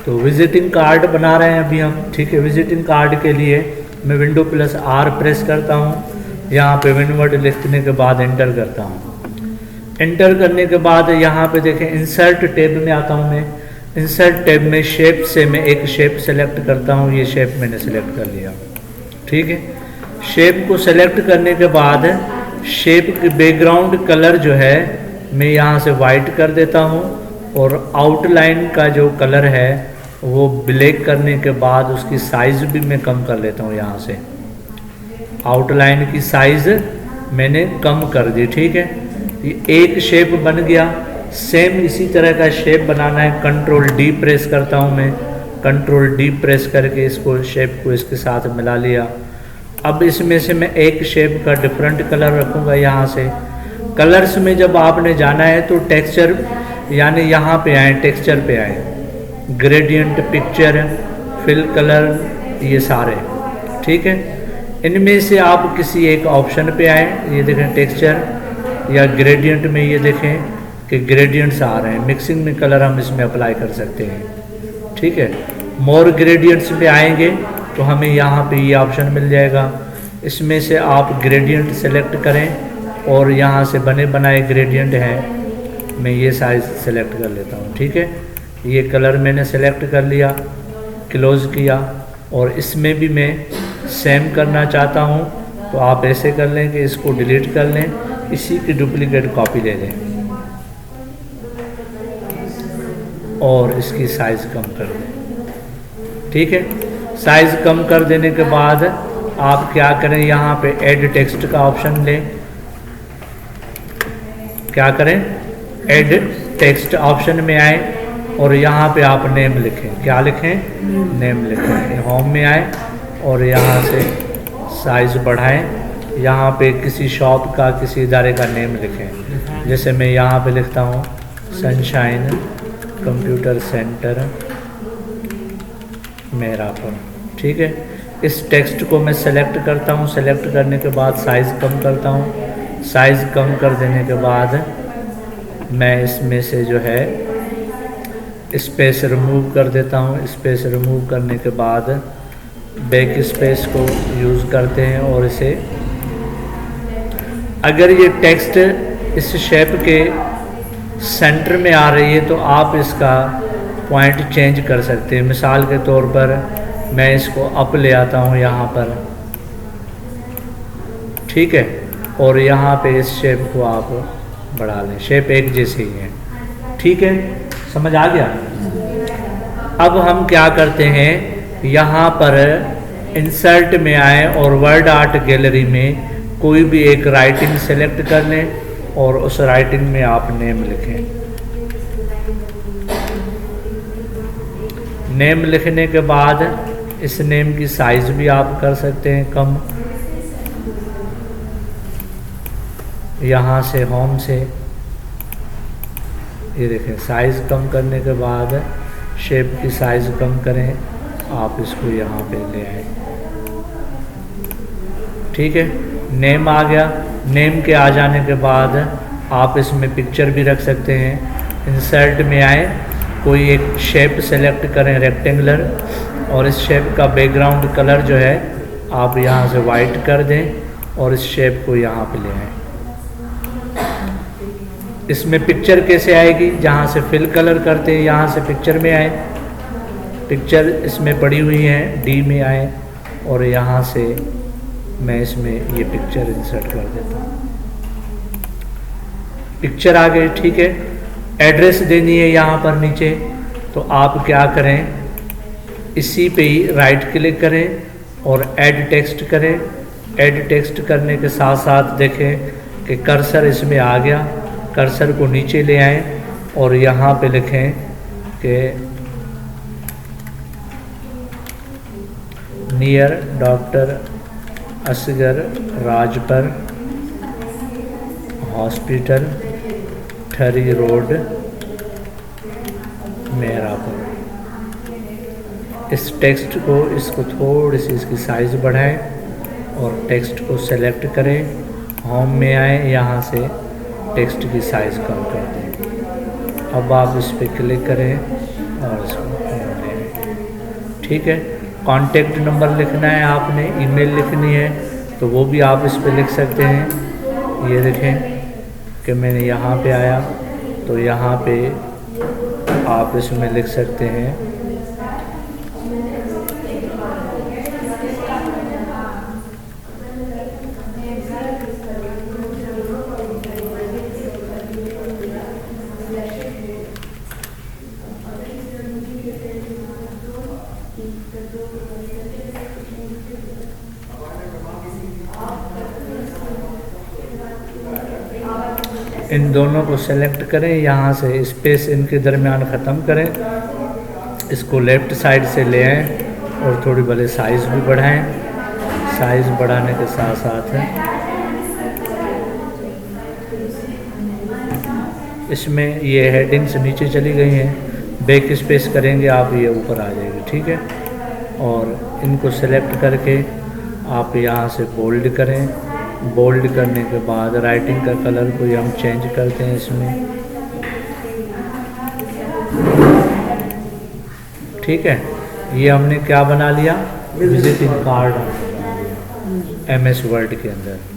तो visiting card बना रहे हैं अभी हम, ठीक है। विजिटिंग कार्ड के लिए मैं विंडो प्लस आर प्रेस करता हूँ, यहाँ पे विनवर्ड लिखने के बाद एंटर करता हूँ। एंटर करने के बाद यहाँ पे देखें इंसर्ट टैब में आता हूँ मैं। इंसर्ट टैब में शेप से मैं एक शेप सेलेक्ट करता हूँ, ये शेप मैंने सेलेक्ट कर लिया, ठीक है। शेप को सेलेक्ट करने के बाद शेप की बैकग्राउंड कलर जो है मैं यहाँ से वाइट कर देता हूँ, और आउटलाइन का जो कलर है वो ब्लैक करने के बाद उसकी साइज़ भी मैं कम कर लेता हूँ। यहाँ से आउटलाइन की साइज़ मैंने कम कर दी, ठीक है। ये एक शेप बन गया। सेम इसी तरह का शेप बनाना है, कंट्रोल डी प्रेस करता हूँ मैं। कंट्रोल डी प्रेस करके इसको शेप को इसके साथ मिला लिया। अब इसमें से मैं एक शेप का डिफरेंट कलर रखूँगा। यहाँ से कलर्स में जब आपने जाना है तो टेक्सचर यानी यहाँ पे आए, टेक्सचर पे आए, ग्रेडियंट, पिक्चर, फिल कलर, ये सारे, ठीक है। इनमें से आप किसी एक ऑप्शन पे आए, ये देखें टेक्सचर या ग्रेडियंट में, ये देखें कि ग्रेडियंट्स आ रहे हैं। मिक्सिंग में कलर हम इसमें अप्लाई कर सकते हैं, ठीक है। मोर ग्रेडियंट्स पे आएंगे तो हमें यहाँ पे ये ऑप्शन मिल जाएगा। इसमें से आप ग्रेडियंट सेलेक्ट करें, और यहाँ से बने बनाए ग्रेडियंट हैं, मैं ये साइज सेलेक्ट कर लेता हूँ, ठीक है। ये कलर मैंने सेलेक्ट कर लिया, क्लोज किया, और इसमें भी मैं सेम करना चाहता हूँ तो आप ऐसे कर लें कि इसको डिलीट कर लें, इसी की डुप्लीकेट कॉपी ले लें और इसकी साइज़ कम कर दें, ठीक है। साइज़ कम कर देने के बाद आप क्या करें, यहाँ पे ऐड टेक्स्ट का ऑप्शन लें। क्या करें, ऐड टेक्स्ट ऑप्शन में आए और यहाँ पे आप नेम लिखें। क्या लिखें, नेम लिखें। होम में आए और यहाँ से साइज़ बढ़ाएं। यहाँ पे किसी शॉप का, किसी इदारे का नेम लिखें। जैसे मैं यहाँ पे लिखता हूँ सनशाइन कंप्यूटर सेंटर मेरापुर, ठीक है। इस टेक्स्ट को मैं सेलेक्ट करता हूँ। सेलेक्ट करने के बाद साइज़ कम करता हूँ। साइज़ कम कर देने के बाद मैं इसमें से जो है स्पेस रिमूव कर देता हूँ। स्पेस रिमूव करने के बाद बैक स्पेस को यूज़ करते हैं, और इसे अगर ये टेक्स्ट इस शेप के सेंटर में आ रही है तो आप इसका पॉइंट चेंज कर सकते हैं। मिसाल के तौर पर मैं इसको अप ले आता हूँ यहाँ पर, ठीक है, और यहाँ पे इस शेप को आप बढ़ा लें। शेप एक जैसे ही है, ठीक है, समझ आ गया। अब हम क्या करते हैं, यहाँ पर इंसर्ट में आए और वर्ड आर्ट गैलरी में कोई भी एक राइटिंग सेलेक्ट कर लें और उस राइटिंग में आप नेम लिखें। नेम लिखने के बाद इस नेम की साइज़ भी आप कर सकते हैं कम। यहाँ से होम से ये देखें, साइज़ कम करने के बाद शेप की साइज़ कम करें, आप इसको यहाँ पे ले आए, ठीक है। नेम आ गया। नेम के आ जाने के बाद आप इसमें पिक्चर भी रख सकते हैं। इंसर्ट में आए, कोई एक शेप सेलेक्ट करें रेक्टेंगुलर, और इस शेप का बैकग्राउंड कलर जो है आप यहाँ से वाइट कर दें और इस शेप को यहाँ पे ले आए। इसमें पिक्चर कैसे आएगी, जहाँ से फिल कलर करते हैं यहाँ से पिक्चर में आए। पिक्चर इसमें पड़ी हुई है, डी में आए और यहाँ से मैं इसमें ये पिक्चर इंसर्ट कर देता हूँ। पिक्चर आ गई, ठीक है। एड्रेस देनी है यहाँ पर नीचे, तो आप क्या करें, इसी पे ही राइट क्लिक करें और ऐड टेक्स्ट करें। ऐड टेक्स्ट करने के साथ साथ देखें कि कर्सर इसमें आ गया। कर्सर को नीचे ले आएं और यहाँ पे लिखें कि near doctor Asghar Rajpar hospital Thari road Merapur. इस टेक्स्ट को, इसको थोड़ी सी इसकी साइज़ बढ़ाएं और टेक्स्ट को सेलेक्ट करें। होम में आए, यहाँ से टेक्स्ट की साइज़ कम कर दें। अब आप इस पर क्लिक करें और ठीक है। कॉन्टेक्ट नंबर लिखना है आपने, ईमेल लिखनी है तो वो भी आप इस पे लिख सकते हैं। ये देखें कि मैंने यहाँ पे आया तो यहाँ पे आप इसमें लिख सकते हैं इन दोनों को सेलेक्ट करें, यहाँ से स्पेस इनके दरमियान ख़त्म करें, इसको लेफ़्ट साइड से ले आएँ और थोड़ी भले साइज़ भी बढ़ाएं। साइज़ बढ़ाने के साथ साथ इसमें ये हेडिंग्स नीचे चली गई हैं, बैक स्पेस करेंगे आप ये ऊपर आ जाएगी, ठीक है। और इनको सेलेक्ट करके आप यहाँ से बोल्ड करें। बोल्ड करने के बाद राइटिंग का कलर को हम चेंज करते हैं इसमें, ठीक है। ये हमने क्या बना लिया, विजिटिंग कार्ड MS वर्ड के अंदर।